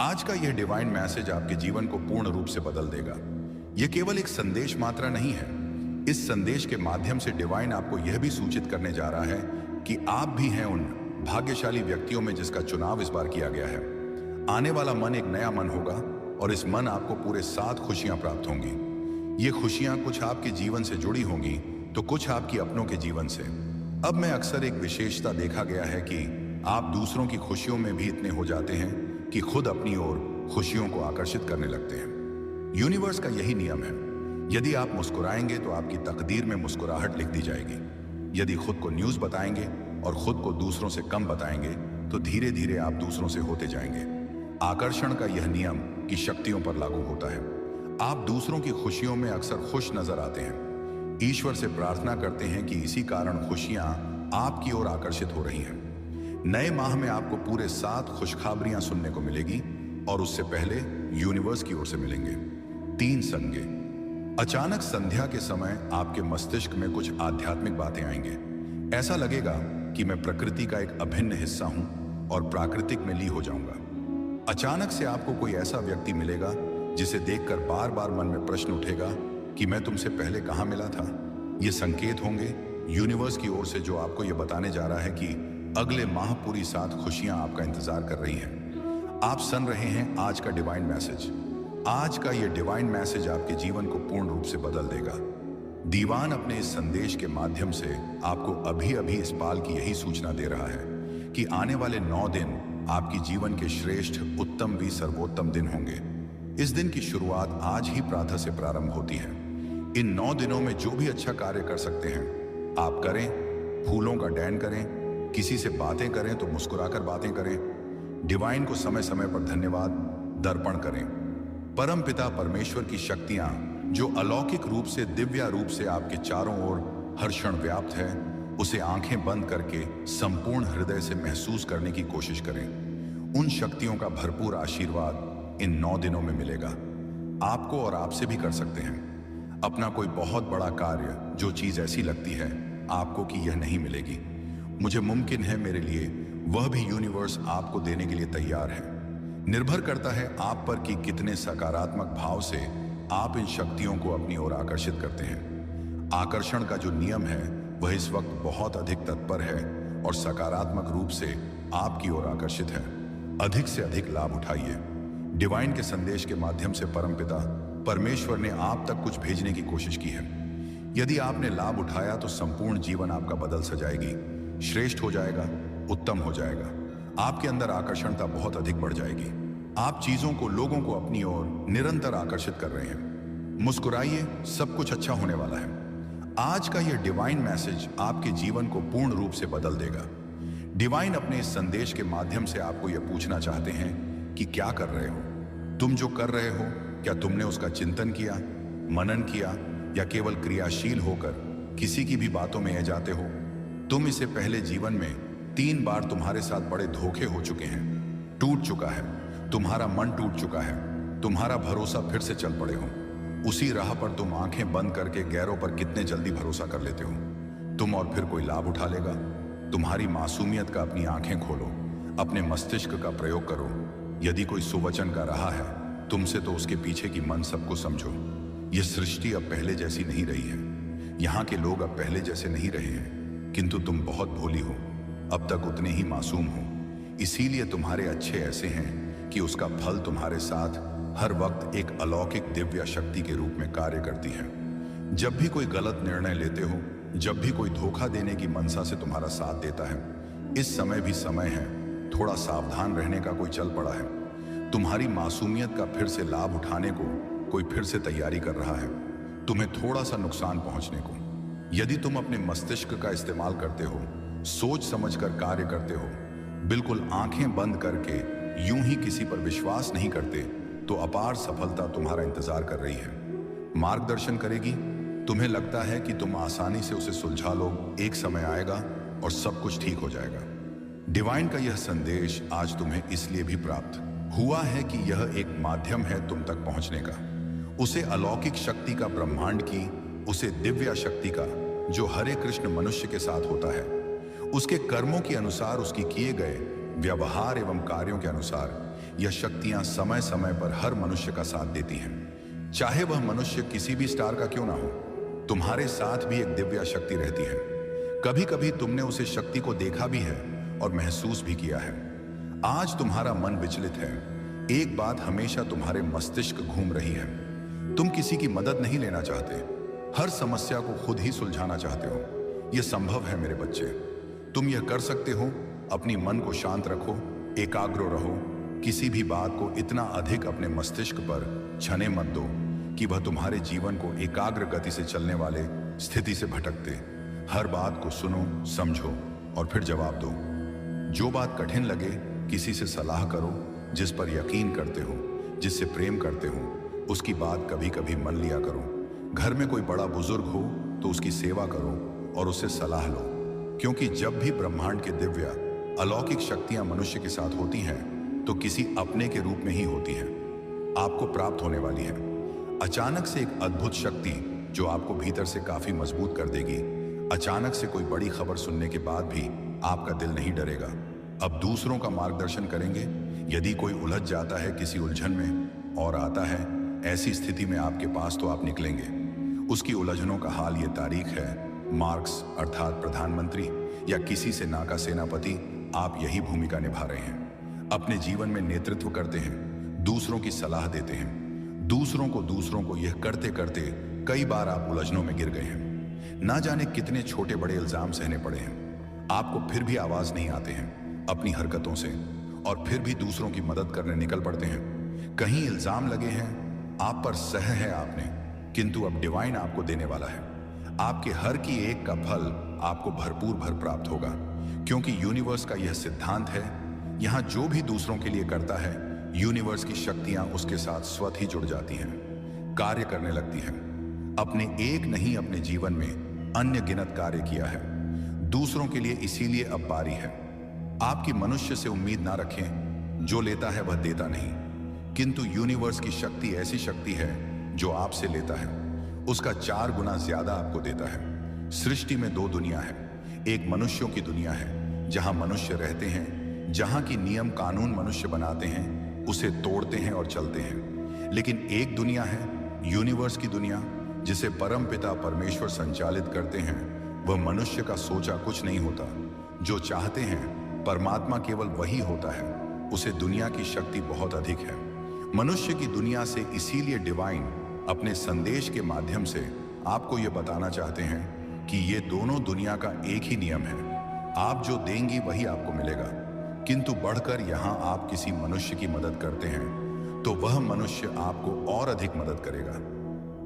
आज का यह डिवाइन मैसेज आपके जीवन को पूर्ण रूप से बदल देगा। यह केवल एक संदेश मात्रा नहीं है। इस संदेश के माध्यम से डिवाइन आपको यह भी सूचित करने जा रहा है कि आप भी हैं उन भाग्यशाली व्यक्तियों में जिसका चुनाव इस बार किया गया है। आने वाला मन एक नया मन होगा और इस मन आपको पूरे 7 खुशियां प्राप्त होंगी। ये खुशियां कुछ आपके जीवन से जुड़ी होंगी तो कुछ आपकी अपनों के जीवन से। अब मैं अक्सर एक विशेषता देखा गया है कि आप दूसरों की खुशियों में भी इतने हो जाते हैं कि खुद अपनी ओर खुशियों को आकर्षित करने लगते हैं। यूनिवर्स का यही नियम है। यदि आप मुस्कुराएंगे तो आपकी तकदीर में मुस्कुराहट लिख दी जाएगी। यदि खुद को न्यूज़ बताएंगे और खुद को दूसरों से कम बताएंगे तो धीरे धीरे आप दूसरों से होते जाएंगे। आकर्षण का यह नियम की शक्तियों पर लागू होता है। आप दूसरों की खुशियों में अक्सर खुश नजर आते हैं। ईश्वर से प्रार्थना करते हैं कि इसी कारण खुशियां आपकी ओर आकर्षित हो रही हैं। नए माह में आपको पूरे 7 खुशखबरियां सुनने को मिलेगी और उससे पहले यूनिवर्स की ओर से मिलेंगे 3 संज्ञे। अचानक संध्या के समय आपके मस्तिष्क में कुछ आध्यात्मिक बातें आएंगे। ऐसा लगेगा कि मैं प्रकृति का एक अभिन्न हिस्सा हूं और प्राकृतिक में ली हो जाऊंगा। अचानक से आपको कोई ऐसा व्यक्ति मिलेगा जिसे देखकर बार बार मन में प्रश्न उठेगा कि मैं तुमसे पहले कहां मिला था। ये संकेत होंगे यूनिवर्स की ओर से जो आपको यह बताने जा रहा है कि अगले माह पूरी 7 खुशियां आपका इंतजार कर रही हैं। आप सुन रहे हैं आज का डिवाइन मैसेज। आज का यह डिवाइन मैसेज आपके जीवन को पूर्ण रूप से बदल देगा। दीवान अपने इस संदेश के माध्यम से आपको अभी अभी इस पाल की यही सूचना दे रहा है कि आने वाले 9 दिन आपकी जीवन के श्रेष्ठ, उत्तम भी सर्वोत्तम दिन होंगे। इस दिन की शुरुआत आज ही प्रातः से प्रारंभ होती है। इन 9 दिनों में जो भी अच्छा कार्य कर सकते हैं आप करें। फूलों का दान करें, किसी से बातें करें तो मुस्कुराकर बातें करें, डिवाइन को समय समय पर धन्यवाद दर्पण करें। परम पिता परमेश्वर की शक्तियां जो अलौकिक रूप से, दिव्य रूप से आपके चारों ओर हर क्षण व्याप्त है, उसे आंखें बंद करके संपूर्ण हृदय से महसूस करने की कोशिश करें। उन शक्तियों का भरपूर आशीर्वाद इन 9 दिनों में मिलेगा। आपको और आपसे भी कर सकते हैं। अपना कोई बहुत बड़ा कार्य, जो चीज ऐसी लगती है आपको कि यह नहीं मिलेगी, मुझे मुमकिन है मेरे लिए, वह भी यूनिवर्स आपको देने के लिए तैयार है। निर्भर करता है आप पर कि कितने सकारात्मक भाव से आप इन शक्तियों को अपनी ओर आकर्षित करते हैं। आकर्षण का जो नियम है वह इस वक्त बहुत अधिक तत्पर है और सकारात्मक रूप से आपकी ओर आकर्षित है। अधिक से अधिक लाभ उठाइए। डिवाइन के संदेश के माध्यम से परमपिता परमेश्वर ने आप तक कुछ भेजने की कोशिश की है। यदि आपने लाभ उठाया तो संपूर्ण जीवन आपका बदल सजाएगी, श्रेष्ठ हो जाएगा, उत्तम हो जाएगा। आपके अंदर आकर्षणता बहुत अधिक बढ़ जाएगी। आप चीजों को, लोगों को अपनी ओर निरंतर आकर्षित कर रहे हैं। मुस्कुराइए, सब कुछ अच्छा होने वाला है। आज का यह डिवाइन मैसेज आपके जीवन को पूर्ण रूप से बदल देगा। डिवाइन अपने इस संदेश के माध्यम से आपको यह पूछना चाहते हैं कि क्या कर रहे हो। तुम जो कर रहे हो, क्या तुमने उसका चिंतन किया, मनन किया, या केवल क्रियाशील होकर किसी की भी बातों में आ जाते हो। तुम इससे पहले जीवन में 3 बार तुम्हारे साथ बड़े धोखे हो चुके हैं। टूट चुका है, तुम्हारा मन टूट चुका है, तुम्हारा भरोसा फिर से चल पड़े हो। उसी राह पर तुम आंखें बंद करके गैरों पर कितने जल्दी भरोसा कर लेते हो। तुम और फिर कोई लाभ उठा लेगा। तुम्हारी मासूमियत का अपनी आंखें खोलो, अपने मस्तिष्क का प्रयोग करो। यदि कोई सुवचन का रहा है तुमसे तो उसके पीछे की मन सबको समझो। यह सृष्टि अब पहले जैसी नहीं रही है। यहाँ के लोग अब पहले जैसे नहीं रहे हैं, किंतु तुम बहुत भोली हो, अब तक उतने ही मासूम हो। इसीलिए तुम्हारे अच्छे ऐसे हैं कि उसका फल तुम्हारे साथ हर वक्त एक अलौकिक दिव्य शक्ति के रूप में कार्य करती है। जब भी कोई गलत निर्णय लेते हो, जब भी कोई धोखा देने की मनसा से तुम्हारा साथ देता है, इस समय भी समय है, थोड़ा सावधान रहने का। कोई चल पड़ा है तुम्हारी मासूमियत का फिर से लाभ उठाने को, कोई फिर से तैयारी कर रहा है तुम्हें थोड़ा सा नुकसान पहुंचने को। यदि तुम अपने मस्तिष्क का इस्तेमाल करते हो, सोच समझकर कार्य करते हो, बिल्कुल आंखें बंद करके यूं ही किसी पर विश्वास नहीं करते, तो अपार सफलता तुम्हारा इंतजार कर रही है। मार्गदर्शन करेगी। तुम्हें लगता है कि तुम आसानी से उसे सुलझा लो, एक समय आएगा और सब कुछ ठीक हो जाएगा। डिवाइन का यह संदेश आज तुम्हें इसलिए भी प्राप्त हुआ है कि यह एक माध्यम है तुम तक पहुंचने का, उसे अलौकिक शक्ति का, ब्रह्मांड की, उसे दिव्य शक्ति का, जो हरे कृष्ण मनुष्य के साथ होता है। उसके कर्मों के अनुसार, उसकी किए गए व्यवहार एवं कार्यों के अनुसार यह शक्तियां समय समय पर हर मनुष्य का साथ देती हैं, चाहे वह मनुष्य किसी भी स्टार का क्यों ना हो। तुम्हारे साथ भी एक दिव्य शक्ति रहती है। कभी कभी तुमने उसे शक्ति को देखा भी है और महसूस भी किया है। आज तुम्हारा मन विचलित है। एक बात हमेशा तुम्हारे मस्तिष्क घूम रही है। तुम किसी की मदद नहीं लेना चाहते, हर समस्या को खुद ही सुलझाना चाहते हो। यह संभव है मेरे बच्चे, तुम यह कर सकते हो। अपनी मन को शांत रखो, एकाग्र रहो। किसी भी बात को इतना अधिक अपने मस्तिष्क पर छने मत दो कि वह तुम्हारे जीवन को एकाग्र गति से चलने वाले स्थिति से भटकते। हर बात को सुनो, समझो और फिर जवाब दो। जो बात कठिन लगे, किसी से सलाह करो जिस पर यकीन करते हो, जिससे प्रेम करते हो, उसकी बात कभी कभी मान लिया करो। घर में कोई बड़ा बुजुर्ग हो तो उसकी सेवा करो और उससे सलाह लो, क्योंकि जब भी ब्रह्मांड के दिव्य अलौकिक शक्तियां मनुष्य के साथ होती हैं तो किसी अपने के रूप में ही होती हैं। आपको प्राप्त होने वाली है अचानक से एक अद्भुत शक्ति जो आपको भीतर से काफी मजबूत कर देगी। अचानक से कोई बड़ी खबर सुनने के बाद भी आपका दिल नहीं डरेगा। अब दूसरों का मार्गदर्शन करेंगे। यदि कोई उलझ जाता है किसी उलझन में और आता है ऐसी स्थिति में आपके पास, तो आप निकलेंगे। उसकी उलझनों का हाल ये तारीख है। मार्क्स अर्थात प्रधानमंत्री या किसी सेना का सेनापति, आप यही भूमिका निभा रहे हैं। अपने जीवन में नेतृत्व करते हैं, दूसरों की सलाह देते हैं, दूसरों को यह करते करते कई बार आप उलझनों में गिर गए हैं। ना जाने कितने छोटे बड़े इल्जाम सहने पड़े हैं। आपको फिर भी आवाज नहीं आते हैं अपनी हरकतों से, और फिर भी दूसरों की मदद करने निकल पड़ते हैं। कहीं इल्जाम लगे हैं, आप पर सह है आपने, किंतु अब डिवाइन आपको देने वाला है। आपके हर की एक का फल आपको भरपूर भर प्राप्त होगा, क्योंकि यूनिवर्स का यह सिद्धांत है, यहां जो भी दूसरों के लिए करता है, यूनिवर्स की शक्तियां उसके साथ स्वतः ही जुड़ जाती हैं, कार्य करने लगती हैं। अपने एक नहीं, अपने जीवन में अन्य गिनत कार्य किया है दूसरों के लिए, इसीलिए अब बारी है। आपकी मनुष्य से उम्मीद ना रखें, जो लेता है वह देता नहीं, किंतु यूनिवर्स की शक्ति ऐसी शक्ति है जो आपसे लेता है उसका 4 गुना ज्यादा आपको देता है। सृष्टि में 2 दुनिया है। एक मनुष्यों की दुनिया है जहां मनुष्य रहते हैं, जहां की नियम कानून मनुष्य बनाते हैं, उसे तोड़ते हैं और चलते हैं। लेकिन एक दुनिया है यूनिवर्स की दुनिया, जिसे परम पिता परमेश्वर संचालित करते हैं। वह मनुष्य का सोचा कुछ नहीं होता। जो चाहते हैं परमात्मा केवल वही होता है। उसे दुनिया की शक्ति बहुत अधिक है मनुष्य की दुनिया से। इसीलिए डिवाइन अपने संदेश के माध्यम से आपको यह बताना चाहते हैं कि ये दोनों दुनिया का एक ही नियम है। आप जो देंगी वही आपको मिलेगा, किंतु बढ़कर यहां आप किसी मनुष्य की मदद करते हैं तो वह मनुष्य आपको और अधिक मदद करेगा।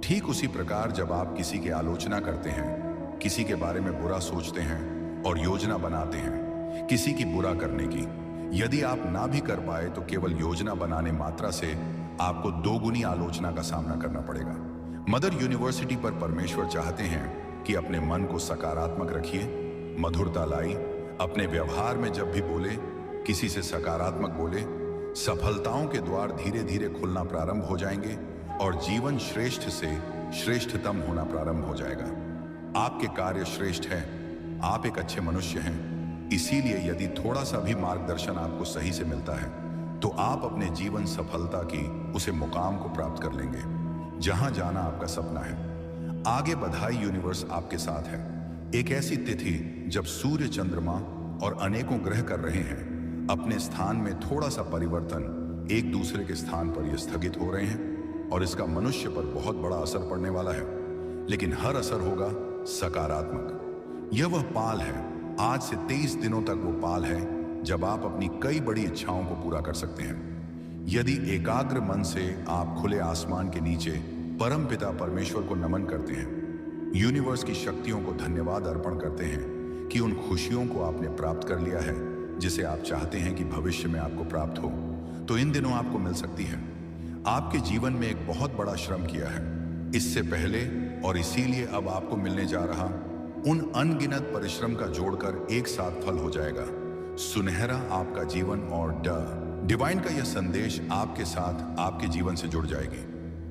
ठीक उसी प्रकार जब आप किसी की आलोचना करते हैं, किसी के बारे में बुरा सोचते हैं और योजना बनाते हैं किसी की बुरा करने की, यदि आप ना भी कर पाए तो केवल योजना बनाने मात्रा से आपको 2 गुनी आलोचना का सामना करना पड़ेगा। मदर यूनिवर्सिटी पर परमेश्वर चाहते हैं कि अपने मन को सकारात्मक रखिए, मधुरता लाई। अपने व्यवहार में जब भी बोले, किसी से सकारात्मक बोले, सफलताओं के द्वार धीरे धीरे खुलना प्रारंभ हो जाएंगे और जीवन श्रेष्ठ से श्रेष्ठतम होना प्रारंभ हो जाएगा। आपके कार्य श्रेष्ठ हैं, आप एक अच्छे मनुष्य हैं। इसीलिए यदि थोड़ा सा भी मार्गदर्शन आपको सही से मिलता है तो आप अपने जीवन सफलता की उसे मुकाम को प्राप्त कर लेंगे जहां जाना आपका सपना है। आगे बधाई, यूनिवर्स आपके साथ है। एक ऐसी तिथि जब सूर्य, चंद्रमा और अनेकों ग्रह कर रहे हैं अपने स्थान में थोड़ा सा परिवर्तन, एक दूसरे के स्थान पर ये स्थगित हो रहे हैं और इसका मनुष्य पर बहुत बड़ा असर पड़ने वाला है। लेकिन हर असर होगा सकारात्मक। यह वह पाल है, आज से 23 दिनों तक वो पाल है जब आप अपनी कई बड़ी इच्छाओं को पूरा कर सकते हैं। यदि एकाग्र मन से आप खुले आसमान के नीचे परम पिता परमेश्वर को नमन करते हैं, यूनिवर्स की शक्तियों को धन्यवाद अर्पण करते हैं कि उन खुशियों को आपने प्राप्त कर लिया है जिसे आप चाहते हैं कि भविष्य में आपको प्राप्त हो, तो इन दिनों आपको मिल सकती है। आपके जीवन में एक बहुत बड़ा श्रम किया है इससे पहले, और इसीलिए अब आपको मिलने जा रहा उन अनगिनत परिश्रम का जोड़कर एक साथ फल हो जाएगा, सुनहरा आपका जीवन। और डिवाइन का यह संदेश आपके साथ आपके जीवन से जुड़ जाएगी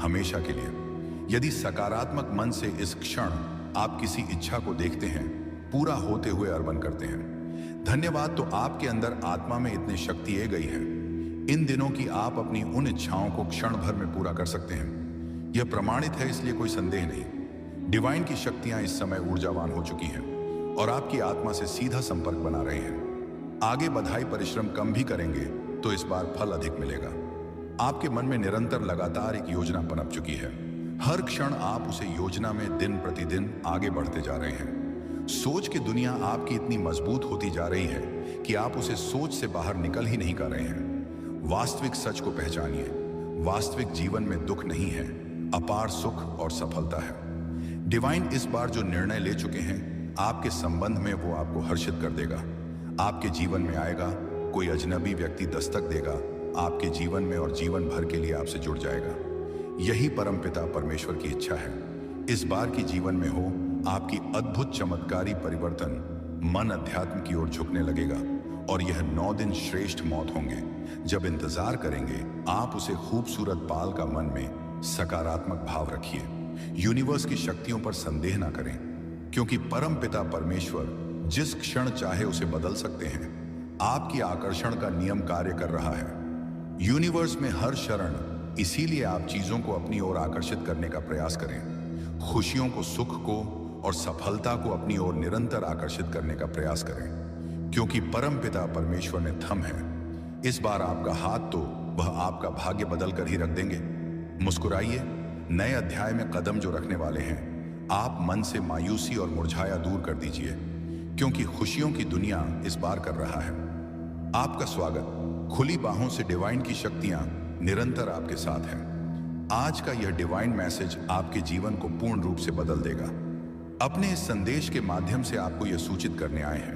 हमेशा के लिए। यदि सकारात्मक मन से इस क्षण आप किसी इच्छा को देखते हैं पूरा होते हुए अर्पण करते हैं, धन्यवाद। तो आपके अंदर आत्मा में इतनी शक्ति आ गई है, इन दिनों की आप अपनी उन इच्छाओं को क्षण भर में पूरा कर सकते हैं। यह प्रमाणित है, इसलिए कोई संदेह नहीं। डिवाइन की शक्तियां इस समय ऊर्जावान हो चुकी हैं और आपकी आत्मा से सीधा संपर्क बना रहे हैं। आगे बधाई परिश्रम कम भी करेंगे तो इस बार फल अधिक मिलेगा। आपके मन में निरंतर लगातार एक योजना पनप चुकी है। हर क्षण आप उसे योजना में दिन प्रतिदिन आगे बढ़ते जा रहे हैं। सोच की दुनिया आपकी इतनी मजबूत होती जा रही है कि आप उसे सोच से बाहर निकल ही नहीं कर रहे हैं। वास्तविक सच को पहचानिए। वास्तविक जीवन में दुख नहीं है, अपार सुख और सफलता है। डिवाइन इस बार जो निर्णय ले चुके हैं आपके संबंध में, वो आपको हर्षित कर देगा। आपके जीवन में आएगा, कोई अजनबी व्यक्ति दस्तक देगा आपके जीवन में और जीवन भर के लिए आपसे जुड़ जाएगा। यही परमपिता परमेश्वर की इच्छा है। इस बार की जीवन में हो आपकी अद्भुत चमत्कारी परिवर्तन। मन अध्यात्म की ओर झुकने लगेगा और यह 9 दिन श्रेष्ठ मौत होंगे। जब इंतजार करेंगे आप उसे खूबसूरत बाल का मन में सकारात्मक भाव रखिए। यूनिवर्स की शक्तियों पर संदेह ना करें, क्योंकि परम पिता परमेश्वर जिस क्षण चाहे उसे बदल सकते हैं। आपकी आकर्षण का नियम कार्य कर रहा है। यूनिवर्स में हर क्षण, इसीलिए आप चीजों को अपनी ओर आकर्षित करने का प्रयास करें। खुशियों को, सुख को और सफलता को अपनी ओर निरंतर आकर्षित करने का प्रयास करें, क्योंकि परम पिता परमेश्वर में थम है। इस बार आपका हाथ तो वह आपका भाग्य बदल कर ही रख देंगे। मुस्कुराइए। नए अध्याय में कदम जो रखने वाले हैं, आप मन से मायूसी और मुरझाया दूर कर दीजिए, क्योंकि खुशियों की दुनिया इस बार कर रहा है। आपका स्वागत। खुली बाहों से डिवाइन की शक्तियां निरंतर आपके साथ हैं। आज का यह डिवाइन मैसेज आपके जीवन को पूर्ण रूप से बदल देगा। अपने इस संदेश के माध्यम से आपको यह सूचित करने आए हैं